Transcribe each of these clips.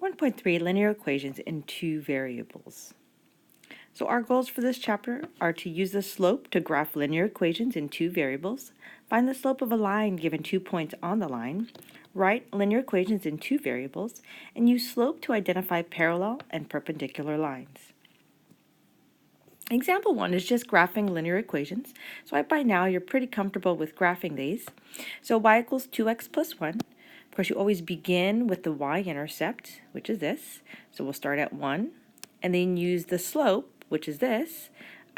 1.3 Linear equations in two variables. So our goals for this chapter are to use the slope to graph linear equations in two variables, find the slope of a line given 2 points on the line, write linear equations in two variables, and use slope to identify parallel and perpendicular lines. Example 1 is just graphing linear equations, so by now you're pretty comfortable with graphing these. So y equals 2x plus 1. Of course, you always begin with the y-intercept, which is this. So we'll start at 1, and then use the slope, which is this,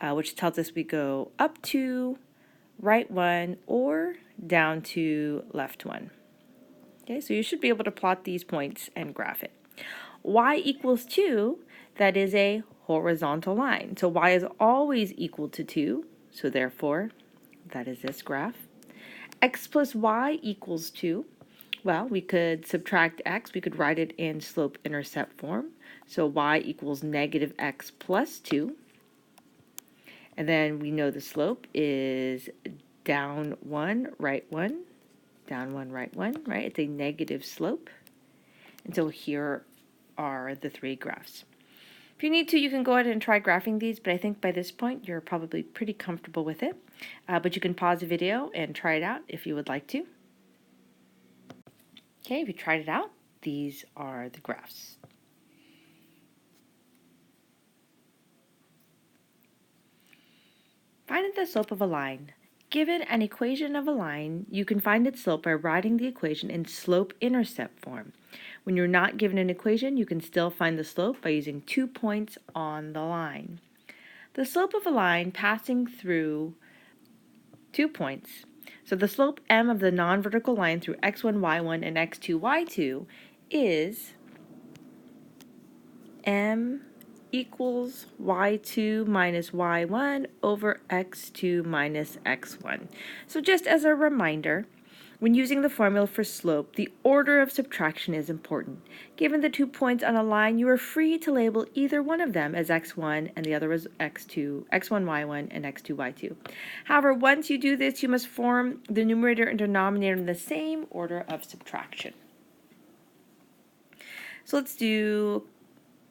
which tells us we go up 2, right 1, or down 2, left 1. Okay, so you should be able to plot these points and graph it. Y equals 2, that is a horizontal line. So y is always equal to 2, so therefore that is this graph. X plus y equals 2. Well, we could subtract x. We could write it in slope-intercept form. So y equals negative x plus 2. And then we know the slope is down 1, right 1, down 1, right 1, right? It's a negative slope. And so here are the three graphs. If you need to, you can go ahead and try graphing these, but I think by this point you're probably pretty comfortable with it. But you can pause the video and try it out if you would like to. Okay, if you tried it out, these are the graphs. Find the slope of a line. Given an equation of a line, you can find its slope by writing the equation in slope-intercept form. When you're not given an equation, you can still find the slope by using 2 points on the line. The slope of a line passing through 2 points. So the slope m of the non-vertical line through x1, y1, and x2, y2 is m equals y2 minus y1 over x2 minus x1. So just as a reminder, when using the formula for slope, the order of subtraction is important. Given the 2 points on a line, you are free to label either one of them as x1 and the other as x2, x1, y1, and x2, y2. However, once you do this, you must form the numerator and denominator in the same order of subtraction. So let's do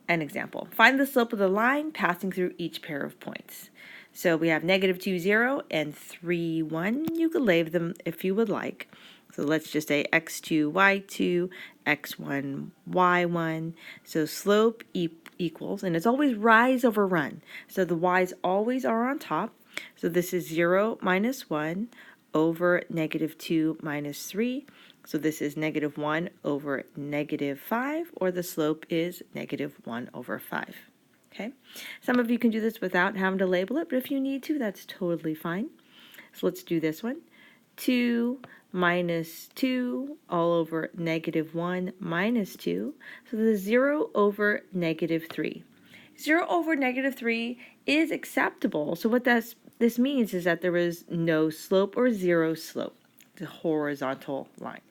an example. Find the slope of the line passing through each pair of points. So we have negative 2, 0, and 3, 1. You could label them if you would like. So let's just say x2, y2, x1, y1. So slope equals, and it's always rise over run. So the y's always are on top. So this is 0 minus 1 over negative 2 minus 3. So this is negative 1 over negative 5, or the slope is negative 1 over 5. Okay? Some of you can do this without having to label it, but if you need to, that's totally fine. So let's do this one. 2 minus 2 all over negative 1 minus 2. So the 0 over negative 3. 0 over negative 3 is acceptable. So what this means is that there is no slope or zero slope. It's a horizontal line.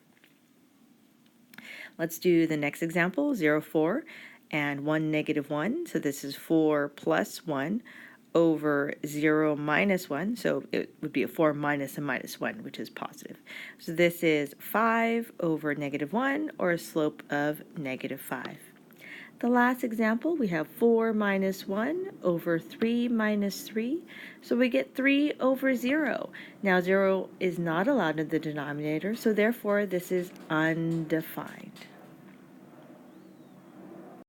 Let's do the next example, 0, 4, and 1, negative 1. So this is 4 plus 1 over 0 minus 1. So it would be a 4 minus a minus 1, which is positive. So this is 5 over negative 1, or a slope of negative 5. The last example, we have 4 minus 1 over 3 minus 3. So we get 3 over 0. Now 0 is not allowed in the denominator, so therefore this is undefined.